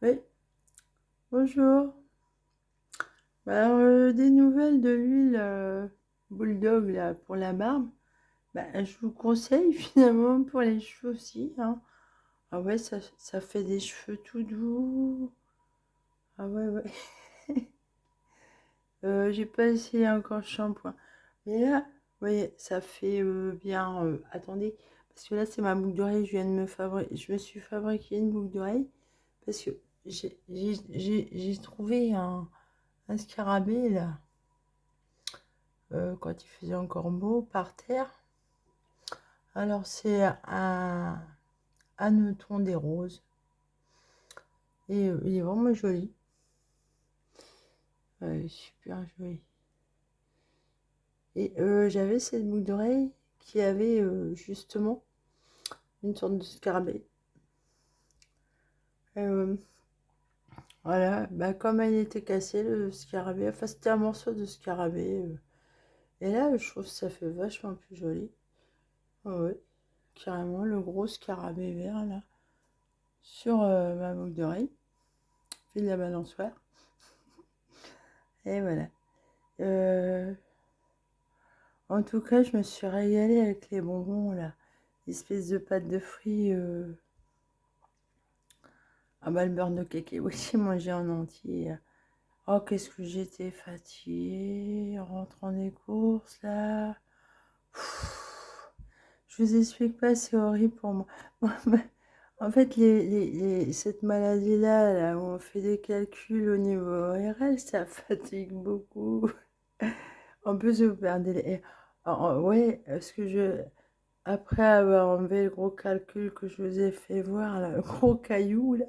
Oui, bonjour. Bah, alors, des nouvelles de l'huile Bulldog là, pour la barbe. Bah, je vous conseille finalement pour les cheveux aussi, hein. Ah ouais, ça fait des cheveux tout doux. Ah ouais, ouais. J'ai pas essayé encore le shampoing. Mais là, vous voyez, ça fait bien. Attendez, parce que là, c'est ma boucle d'oreille. Je me suis fabriqué une boucle d'oreille parce que j'ai trouvé un scarabée là. Quand il faisait encore beau par terre. Alors c'est un hanneton des roses et il est vraiment joli, super joli. Et j'avais cette boucle d'oreille qui avait justement une sorte de scarabée. Euh, voilà, bah, comme elle était cassée, le scarabée, enfin c'était un morceau de scarabée. Et là, je trouve que ça fait vachement plus joli. Ah ouais, carrément le gros scarabée vert là sur ma boucle d'oreille. Fait de la balançoire. Et voilà. Euh, En tout cas, je me suis régalée avec les bonbons, là. L'espèce de pâte de fruits. Ah bah, le beurre de kéké, oui, j'ai mangé en entier. Oh, qu'est-ce que j'étais fatiguée en rentrant des courses, là. Je vous explique pas, c'est horrible pour moi. En fait, cette maladie-là, là, où on fait des calculs au niveau ORL, ça fatigue beaucoup. En plus, vous perdez les... Ouais, ce que je... Après avoir enlevé le gros calcul que je vous ai fait voir, là, le gros caillou là,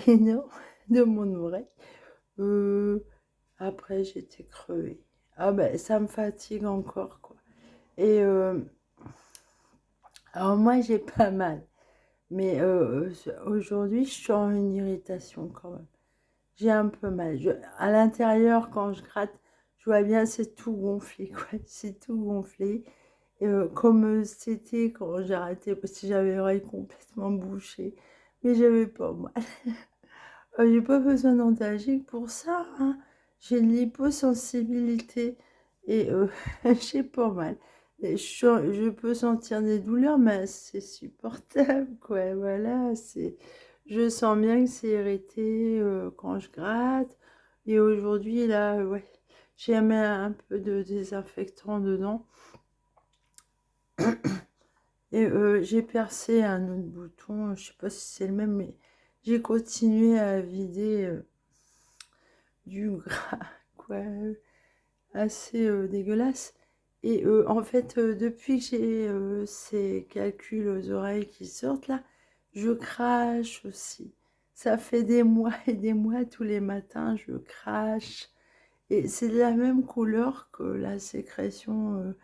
énorme de mon oreille, euh, après j'étais crevée. Ah ben ça me fatigue encore quoi. Et alors moi j'ai pas mal, mais aujourd'hui je sens une irritation quand même. J'ai un peu mal. À l'intérieur quand je gratte, je vois bien c'est tout gonflé quoi. C'est tout gonflé. Comme c'était quand j'ai arrêté, parce que j'avais l'oreille complètement bouchée. Mais j'avais pas mal. J'ai pas besoin d'antalgique pour ça, hein. J'ai de l'hyposensibilité et j'ai pas mal. Et je peux sentir des douleurs, mais c'est supportable, quoi. Voilà, je sens bien que c'est irrité quand je gratte. Et aujourd'hui, là, ouais, j'ai mis un peu de désinfectant dedans. Et j'ai percé un autre bouton, je sais pas si c'est le même, mais j'ai continué à vider du gras, quoi, assez dégueulasse. Et en fait, depuis que j'ai ces calculs aux oreilles qui sortent là, je crache aussi. Ça fait des mois et des mois, tous les matins, je crache. Et c'est de la même couleur que la sécrétion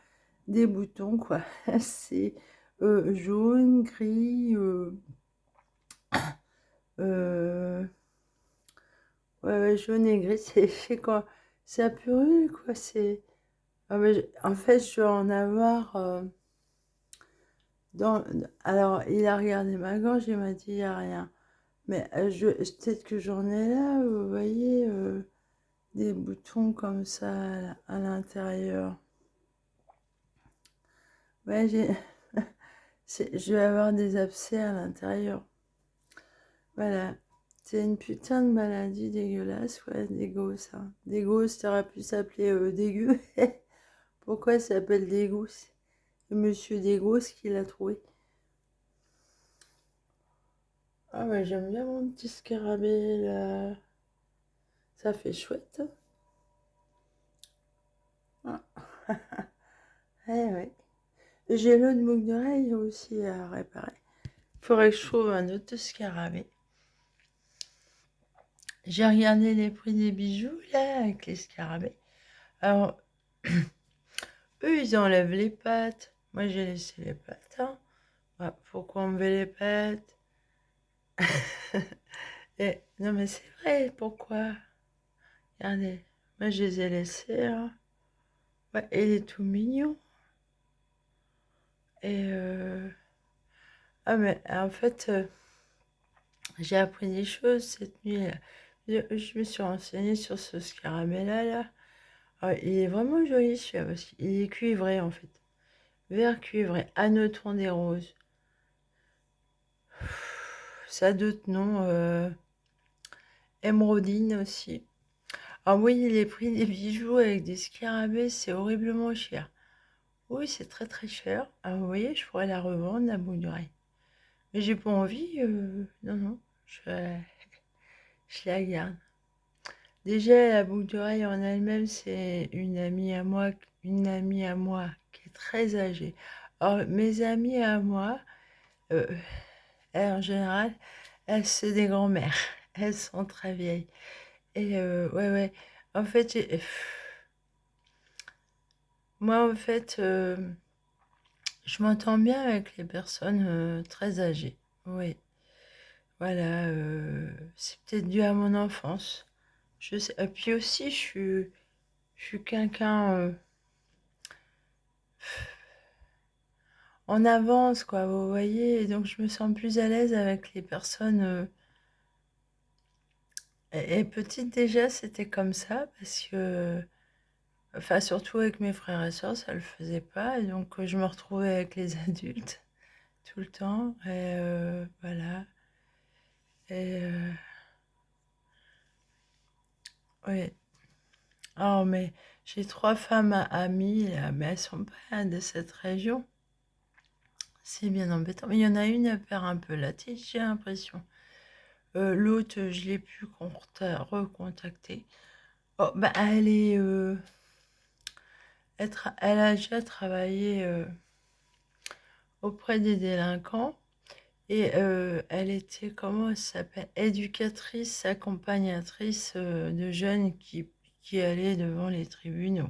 des boutons, quoi. C'est jaune, gris, euh, ouais, ouais, jaune et gris, c'est quoi? C'est à purée, quoi. C'est. Ah, mais en fait, je dois en avoir. Dans... Alors, il a regardé ma gorge, il m'a dit, il n'y a rien. Mais peut-être que j'en ai là, vous voyez, des boutons comme ça à l'intérieur. Ouais, je vais avoir des abcès à l'intérieur. Voilà. C'est une putain de maladie dégueulasse, ouais, des gosses, hein. Des gosses, ça aurait pu s'appeler dégueu. Pourquoi ça s'appelle des gosses? C'est Monsieur des gosses qui l'a trouvé. Ah ouais, j'aime bien mon petit scarabée, là. Ça fait chouette. Ah. Eh ouais. J'ai l'autre boucle d'oreille aussi à réparer. Faudrait que je trouve un autre scarabée. J'ai regardé les prix des bijoux, là, avec les scarabées. Alors, eux, ils enlèvent les pattes. Moi, j'ai laissé les pattes, hein. Bah, pourquoi enlever les pattes? Non, mais c'est vrai, pourquoi? Regardez, moi, je les ai laissés, hein. Ouais, il est tout mignon. Et ah, mais en fait, J'ai appris des choses cette nuit. Je me suis renseignée sur ce scarabée-là. Là. Ah, il est vraiment joli celui-là parce qu'il est cuivré en fait. Vert cuivré, anneton des roses. Ça a d'autres noms. Émeraude aussi. Ah oui, les prix des bijoux avec des scarabées, c'est horriblement cher. Oui, c'est très très cher. Ah, vous voyez, je pourrais la revendre, la boucle d'oreille. Mais j'ai pas envie. Non, non, je la garde. Déjà, la boucle d'oreille en elle-même, c'est une amie à moi qui est très âgée. Alors, mes amies à moi, euh, elles, en général, elles, c'est des grands-mères. Elles sont très vieilles. Et ouais, ouais. En fait, moi, en fait, je m'entends bien avec les personnes très âgées. Oui, voilà. C'est peut-être dû à mon enfance. Je sais. Et puis aussi, je suis quelqu'un en avance, quoi, vous voyez. Et donc, je me sens plus à l'aise avec les personnes. Et petite déjà, c'était comme ça parce que, enfin, surtout avec mes frères et sœurs, ça le faisait pas. Et donc, je me retrouvais avec les adultes tout le temps. Et voilà. Et oui. Oh, mais j'ai trois femmes amies, là, mais elles sont pas de cette région. C'est bien embêtant. Mais il y en a une, elle perd un peu la tête, j'ai l'impression. L'autre, je l'ai pu recontacter. Oh, bah, elle a déjà travaillé auprès des délinquants et elle était, comment elle s'appelle? Éducatrice, accompagnatrice de jeunes qui allaient devant les tribunaux.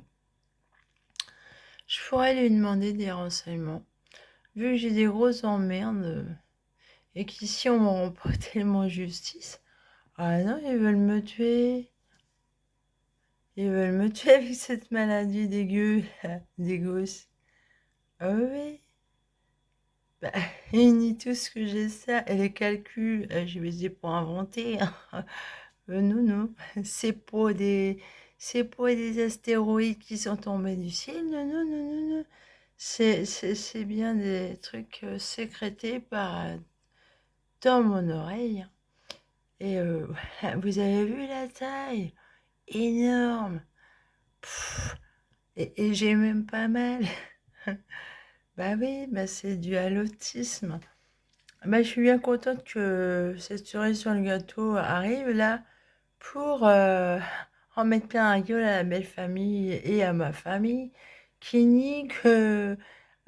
Je pourrais lui demander des renseignements. Vu que j'ai des grosses emmerdes et qu'ici on me rend pas tellement justice. Ah non, ils veulent me tuer. Ils veulent me tuer avec cette maladie dégueu, là, des gosses. Ah oui. Bah, ils nient tout ce que j'ai ça. Et les calculs, je les ai pas inventés, hein. Non, non. C'est pas des... C'est pas des astéroïdes qui sont tombés du ciel. Non, non, non, non, non. C'est bien des trucs sécrétés dans mon oreille. Et voilà, vous avez vu la taille? Énorme. Pff, et j'ai même pas mal. Bah oui, bah c'est dû à l'autisme. Bah, je suis bien contente que cette cerise sur le gâteau arrive là pour en mettre plein la gueule à la belle famille et à ma famille qui nie que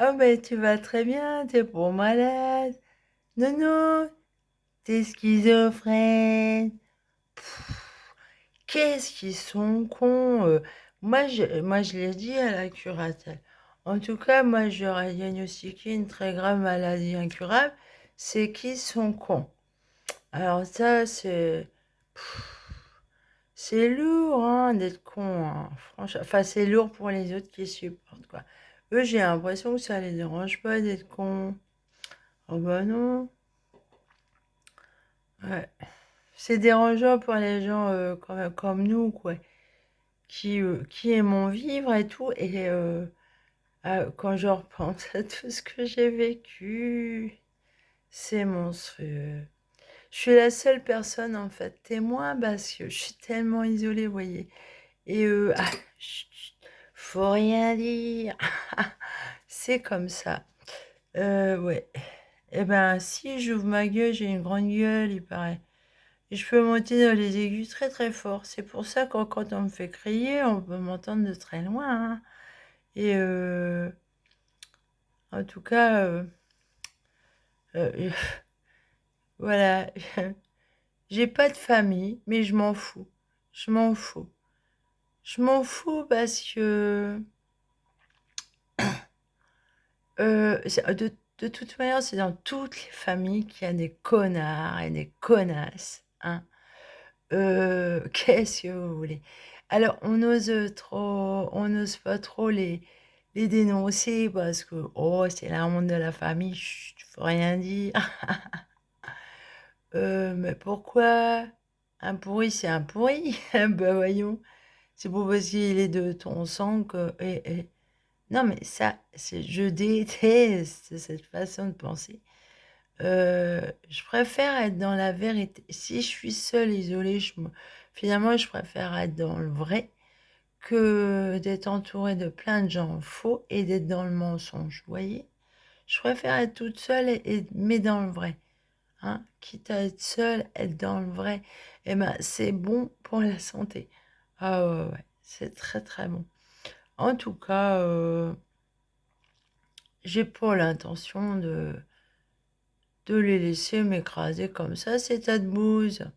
oh ben tu vas très bien, t'es pas malade. Non, non, t'es schizophrène. Qu'est-ce qu'ils sont cons, moi je l'ai dit à la curatelle. En tout cas, moi j'aurais diagnostiqué une très grave maladie incurable, c'est qu'ils sont cons. Alors ça, c'est lourd hein, d'être con, hein, franchement. Enfin, c'est lourd pour les autres qui supportent, quoi. Eux, j'ai l'impression que ça les dérange pas d'être cons. Oh bah non. Ouais. C'est dérangeant pour les gens comme nous, quoi. Qui aimons vivre et tout. Et quand je repense à tout ce que j'ai vécu, c'est monstrueux. Je suis la seule personne, en fait, témoin, parce que je suis tellement isolée, vous voyez. Et chut, chut, faut rien dire. C'est comme ça. Ouais. Eh ben, si j'ouvre ma gueule, j'ai une grande gueule, il paraît. Et je peux monter dans les aigus très très fort. C'est pour ça que quand on me fait crier, on peut m'entendre de très loin, hein. Et en tout cas, euh, voilà. J'ai pas de famille, mais je m'en fous. Je m'en fous. Je m'en fous parce que de toute manière, c'est dans toutes les familles qu'il y a des connards et des connasses, hein. Qu'est-ce que vous voulez? Alors, on n'ose pas trop les dénoncer parce que, oh, c'est la honte de la famille, chut, faut rien dire. Mais pourquoi? Un pourri, c'est un pourri. Bah voyons. C'est pas parce qu'il est de ton sang que... Non, mais ça, je déteste cette façon de penser. Je préfère être dans la vérité. Si je suis seule, isolée, finalement, je préfère être dans le vrai que d'être entourée de plein de gens faux et d'être dans le mensonge. Vous voyez? Je préfère être toute seule, mais dans le vrai. Hein? Quitte à être seule, être dans le vrai. Eh ben, c'est bon pour la santé. Ah ouais, ouais, c'est très très bon. En tout cas, j'ai pas l'intention de les laisser m'écraser comme ça, ces tas de bouse.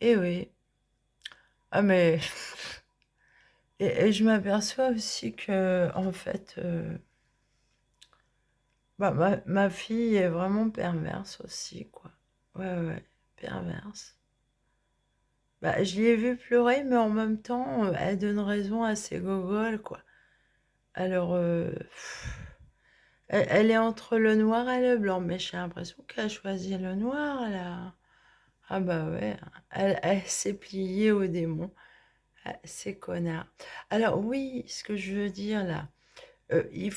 Eh oui. Ah mais... Et je m'aperçois aussi que, en fait, bah, ma fille est vraiment perverse aussi, quoi. Ouais, ouais, perverse. Bah, je l'ai vue pleurer, mais en même temps, elle donne raison à ses gogoles, quoi. Alors, elle est entre le noir et le blanc, mais j'ai l'impression qu'elle a choisi le noir, là. Ah bah ouais, elle s'est pliée au démon. Ah, ces connards. Alors oui, ce que je veux dire là, il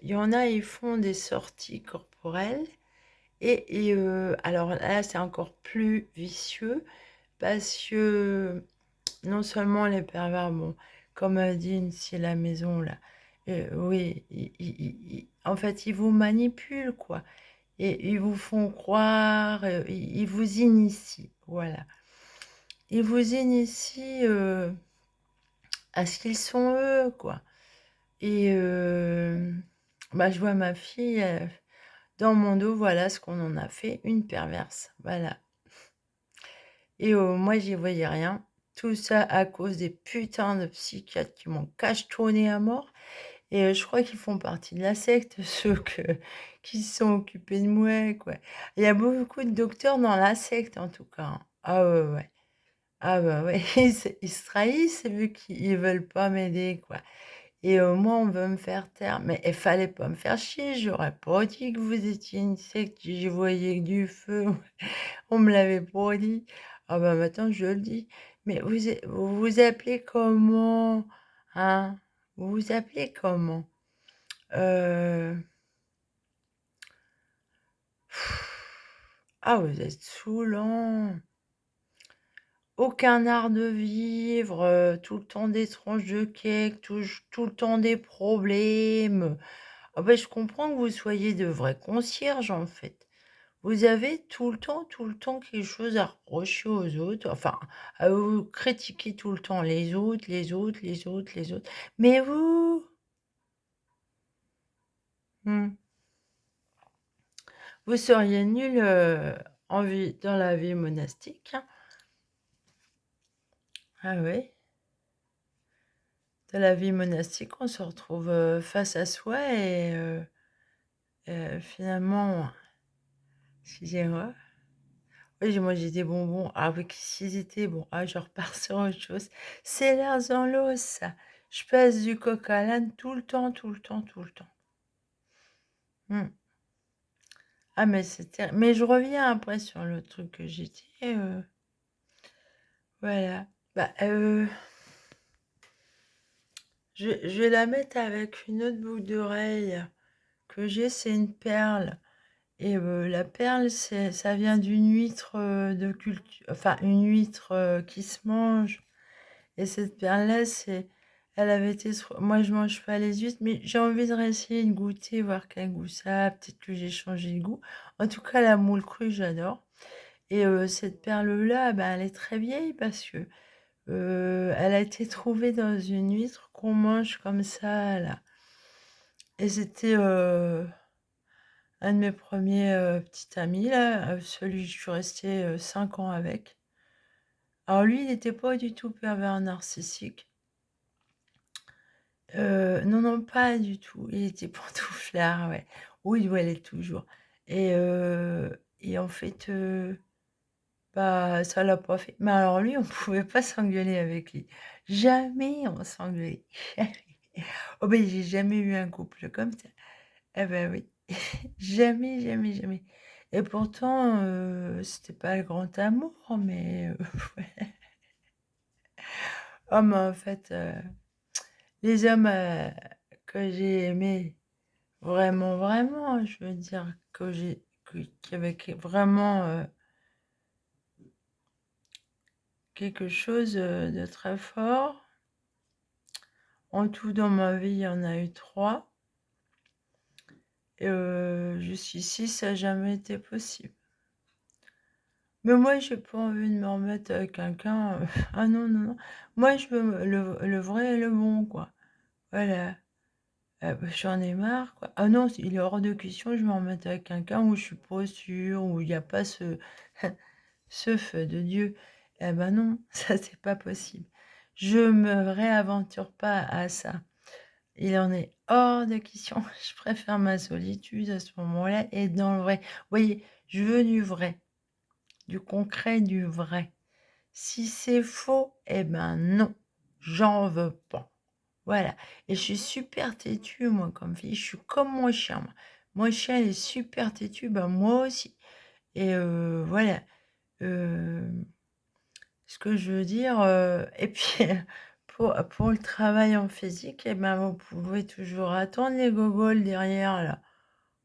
y en a, ils font des sorties corporelles alors là, c'est encore plus vicieux parce que non seulement les pervers, bon, comme a dit une la maison là, oui, en fait, ils vous manipulent quoi, et ils vous font croire, ils vous initient, voilà, ils vous initient à ce qu'ils sont eux quoi. Et bah, je vois ma fille dans mon dos, voilà ce qu'on en a fait, une perverse, voilà. Et moi, j'y voyais rien. Tout ça à cause des putains de psychiatres qui m'ont cachetonné à mort. Et je crois qu'ils font partie de la secte, ceux qui se sont occupés de moi, quoi. Il y a beaucoup de docteurs dans la secte, en tout cas. Hein. Ah ouais, ouais. Ah bah ouais, ils se trahissent vu qu'ils veulent pas m'aider, quoi. Et moi, on veut me faire taire. Mais il fallait pas me faire chier. J'aurais pas dit que vous étiez une secte. J'y voyais que du feu. On me l'avait pas dit. Ah bah maintenant, je le dis. Mais vous vous appelez comment? Hein? Vous vous appelez comment? Euh, Ah, vous êtes saoulant. Aucun art de vivre, tout le temps des tranches de cake, tout le temps des problèmes. Ah ben, je comprends que vous soyez de vrais concierges, en fait. Vous avez tout le temps quelque chose à reprocher aux autres, enfin, à vous critiquer tout le temps les autres, les autres, les autres, les autres. Mais vous, hmm, vous seriez nul dans la vie monastique. Hein. Ah oui, dans la vie monastique, on se retrouve face à soi et finalement, excusez-moi. Oui, moi j'ai des bonbons. Ah oui, s'ils étaient bons. Ah, je repars sur autre chose. C'est l'air dans l'os, ça. Je passe du coq à l'âne tout le temps, tout le temps, tout le temps. Hmm. Ah, mais c'était... Mais je reviens après sur le truc que j'ai dit. Voilà. Bah, je vais la mettre avec une autre boucle d'oreille que j'ai, c'est une perle. Et la perle, ça vient d'une huître de culture, enfin une huître qui se mange. Et cette perle-là, elle avait été, moi je mange pas les huîtres, mais j'ai envie de réessayer de goûter, voir quel goût ça a. Peut-être que j'ai changé de goût. En tout cas, la moule crue, j'adore. Et cette perle-là, ben, elle est très vieille parce que elle a été trouvée dans une huître qu'on mange comme ça, là. Et c'était un de mes premiers petits amis, là, celui que je suis restée 5 ans avec. Alors lui, il n'était pas du tout pervers narcissique. Non, non, pas du tout. Il était pantouflard, ouais. Oui, il l'être toujours. Et en fait, bah, ça l'a pas fait. Mais alors lui, on pouvait pas s'engueuler avec lui. Jamais on s'engueulait. Jamais. Oh ben, j'ai jamais eu un couple comme ça. Ah ben oui. Jamais, jamais, jamais. Et pourtant, c'était pas le grand amour, mais ouais. Oh, mais en fait, les hommes, que j'ai aimés vraiment, vraiment, je veux dire que j'ai qui avaient vraiment, quelque chose, de très fort. En tout, dans ma vie, il y en a eu 3. Jusqu'ici, ça n'a jamais été possible. Mais moi, j'ai pas envie de me remettre avec quelqu'un, ah non, non, non. Moi, je veux le vrai et le bon, quoi. Voilà. Bah, j'en ai marre, quoi. Ah non, il est hors de question que je me remette avec quelqu'un où je suis pas sûre, où il y a pas ce ce feu de Dieu. Eh ben non, ça, c'est pas possible. Je me réaventure pas à ça. Il en est hors de question. Je préfère ma solitude à ce moment-là et dans le vrai. Vous voyez, je veux du vrai, du concret, du vrai. Si c'est faux, eh ben non, j'en veux pas. Voilà. Et je suis super têtue, moi, comme fille. Je suis comme mon chien, moi. Mon chien, il est super têtu, ben moi aussi. Et voilà. Euh, Ce que je veux dire, et puis pour le travail en physique, eh ben, vous pouvez toujours attendre les gogoles derrière là.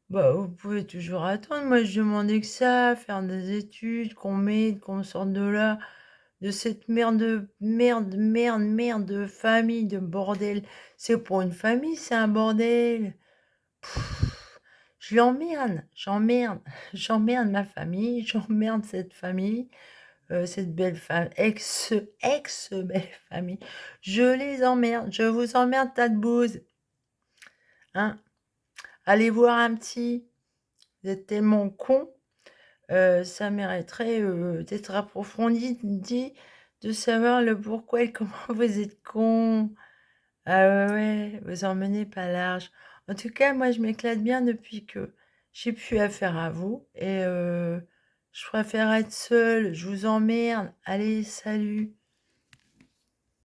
Bah, vous pouvez toujours attendre. Moi, je demandais que ça, faire des études, qu'on m'aide, qu'on me sorte de là, de cette merde de famille, de bordel. C'est pour une famille, c'est un bordel. Je l'emmerde, j'emmerde ma famille, j'emmerde cette famille. Cette belle femme, ex-belle famille. Je les emmerde, je vous emmerde, tas de bouse, hein. Allez voir un psy, vous êtes tellement cons, ça mériterait, d'être approfondi, de savoir le pourquoi et comment vous êtes cons. Ah ouais, ouais, vous en menez pas large. En tout cas, moi, je m'éclate bien depuis que j'ai plus affaire à vous et je préfère être seule. Je vous emmerde. Allez, salut.